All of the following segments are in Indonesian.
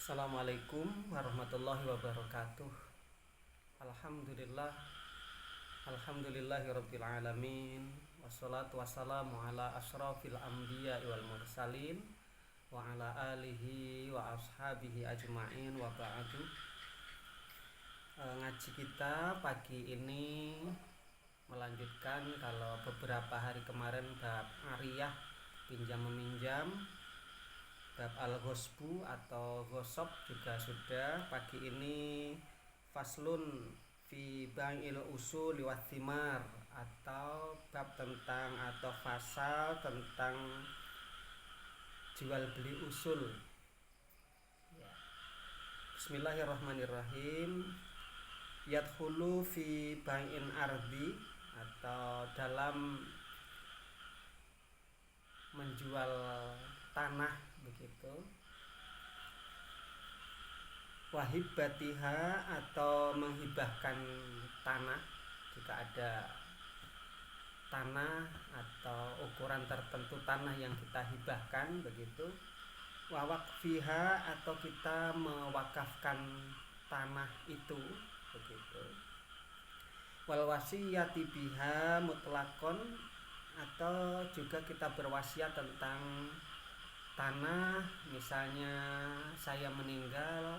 Assalamualaikum warahmatullahi wabarakatuh. Alhamdulillah, alhamdulillahirabbil alamin. Wassalatu wassalamu ala asyrafil anbiya wal mursalin wa ala alihi wa ashabihi ajmain wa ba'du. Ngaji kita pagi ini melanjutkan kalau beberapa hari kemarin bab ariyah pinjam meminjam, bab al-ghosbu atau gosok juga sudah. Pagi ini faslun fi bai'il usul wa thimar, atau bab tentang atau fasal tentang jual beli usul ya. Bismillahirrahmanirrahim. Yadkhulu fi bai'in ardi, atau dalam menjual tanah begitu. Wahibatiha, atau menghibahkan tanah jika ada tanah atau ukuran tertentu tanah yang kita hibahkan begitu. Wawakfiha, atau kita mewakafkan tanah itu begitu. Wal wasiyati biha mutlakon, atau juga kita berwasiat tentang tanah. Misalnya saya meninggal,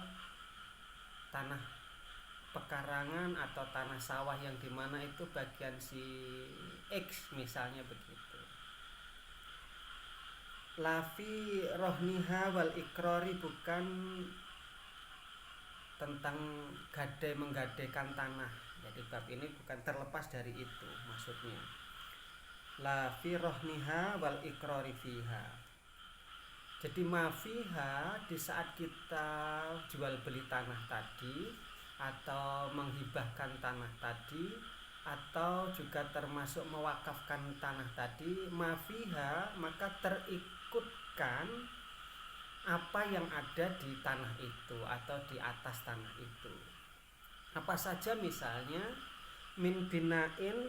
tanah pekarangan atau tanah sawah yang dimana itu bagian si X misalnya begitu. Lafi rohniha wal ikrori, bukan tentang gadai menggadaikan tanah. Jadi bab ini bukan terlepas dari itu maksudnya. Lafi rohniha wal ikrori fiha. Jadi mafiha, di saat kita jual beli tanah tadi atau menghibahkan tanah tadi, atau juga termasuk mewakafkan tanah tadi, mafiha, maka terikutkan apa yang ada di tanah itu atau di atas tanah itu. Apa saja misalnya, min binain,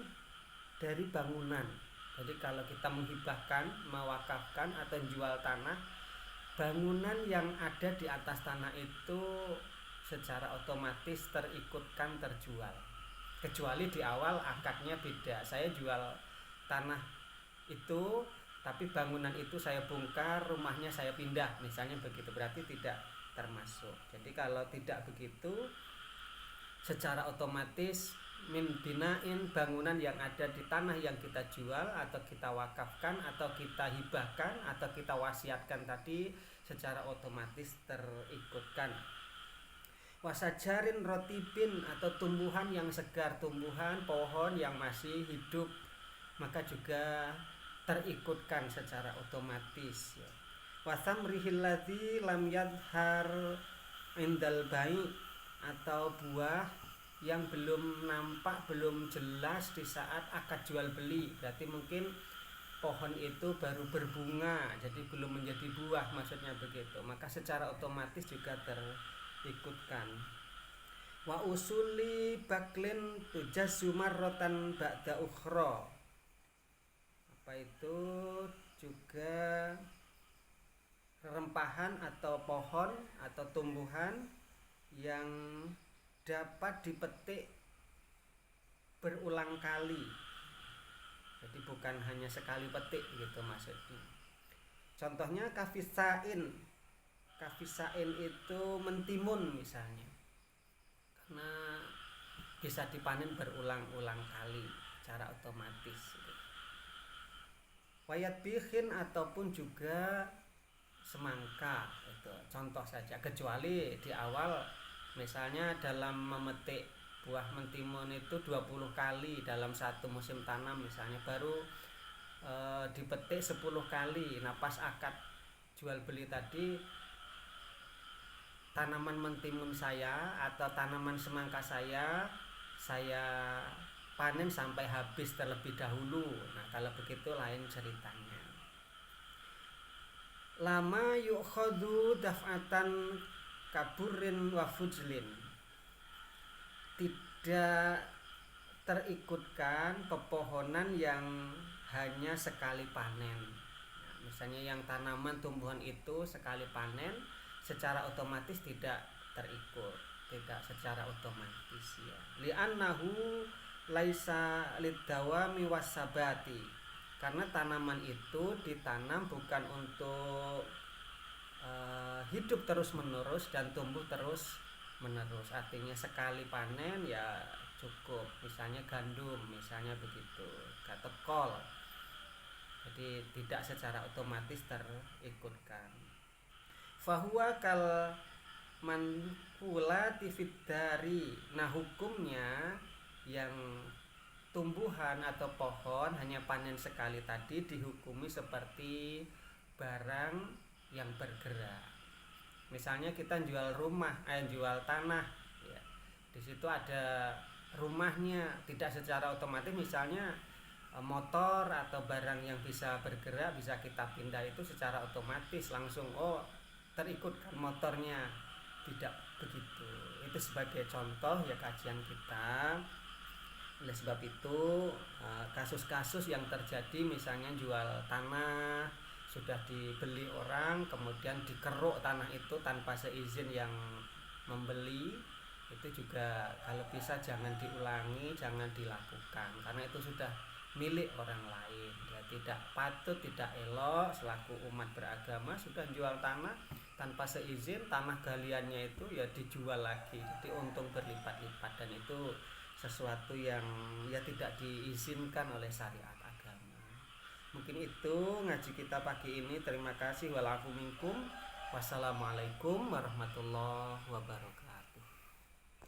dari bangunan. Jadi kalau kita menghibahkan, mewakafkan atau jual tanah, bangunan yang ada di atas tanah itu secara otomatis terikutkan terjual. Kecuali di awal akadnya beda. Saya jual tanah itu, tapi bangunan itu saya bongkar, rumahnya saya pindah, misalnya begitu, berarti tidak termasuk. Jadi kalau tidak begitu, secara otomatis min binain, bangunan yang ada di tanah yang kita jual atau kita wakafkan atau kita hibahkan atau kita wasiatkan tadi, secara otomatis terikutkan. Wasajarin rotibin, atau tumbuhan yang segar, tumbuhan pohon yang masih hidup, maka juga terikutkan secara otomatis ya. Wasamrihil ladzi lam yadhar indal bai, atau buah yang belum nampak, belum jelas di saat akad jual beli. Berarti mungkin pohon itu baru berbunga, jadi belum menjadi buah, maksudnya begitu. Maka secara otomatis juga terikutkan. Wa usuli baklin tujazzu marratan ba'da ukhra. Apa itu? Juga rempahan atau pohon atau tumbuhan yang dapat dipetik berulang kali. Jadi bukan hanya sekali petik gitu maksudnya. Contohnya kafisain. Kafisain itu mentimun misalnya, karena bisa dipanen berulang-ulang kali secara otomatis. Wayat bihin, ataupun juga semangka, itu contoh saja. Kecuali di awal, misalnya dalam memetik buah mentimun itu 20 kali dalam satu musim tanam misalnya, baru dipetik 10 kali. Nah pas akad jual beli tadi, tanaman mentimun saya atau tanaman semangka saya panen sampai habis terlebih dahulu. Nah kalau begitu lain ceritanya. Lama yukhadhu daf'atan kaburin wa fujlin, tidak terikutkan pepohonan yang hanya sekali panen. Nah, misalnya yang tanaman tumbuhan itu sekali panen secara otomatis tidak terikut, tidak secara otomatis ya. Li'annahu laisa lidawami wasabati, karena tanaman itu ditanam bukan untuk hidup terus menerus dan tumbuh terus menerus. Artinya sekali panen ya cukup, misalnya gandum misalnya begitu, atau kol, jadi tidak secara otomatis terikutkan. Fahuwa kal mankulati fiddari. Nah hukumnya yang tumbuhan atau pohon hanya panen sekali tadi dihukumi seperti barang yang bergerak. Misalnya kita jual rumah, jual tanah ya. Di situ ada rumahnya, tidak secara otomatis misalnya motor atau barang yang bisa bergerak bisa kita pindah itu secara otomatis langsung terikutkan motornya, tidak begitu. Itu sebagai contoh ya kajian kita. Oleh sebab itu kasus-kasus yang terjadi misalnya jual tanah sudah dibeli orang kemudian dikeruk tanah itu tanpa seizin yang membeli, itu juga kalau bisa jangan diulangi, jangan dilakukan, karena itu sudah milik orang lain ya. Tidak patut, tidak elok selaku umat beragama sudah jual tanah tanpa seizin, tanah galiannya itu ya dijual lagi, jadi untung berlipat-lipat, dan itu sesuatu yang ya tidak diizinkan oleh syariat agama. Mungkin itu ngaji kita pagi ini. Terima kasih. Walafu minkum. Wassalamualaikum warahmatullahi wabarakatuh.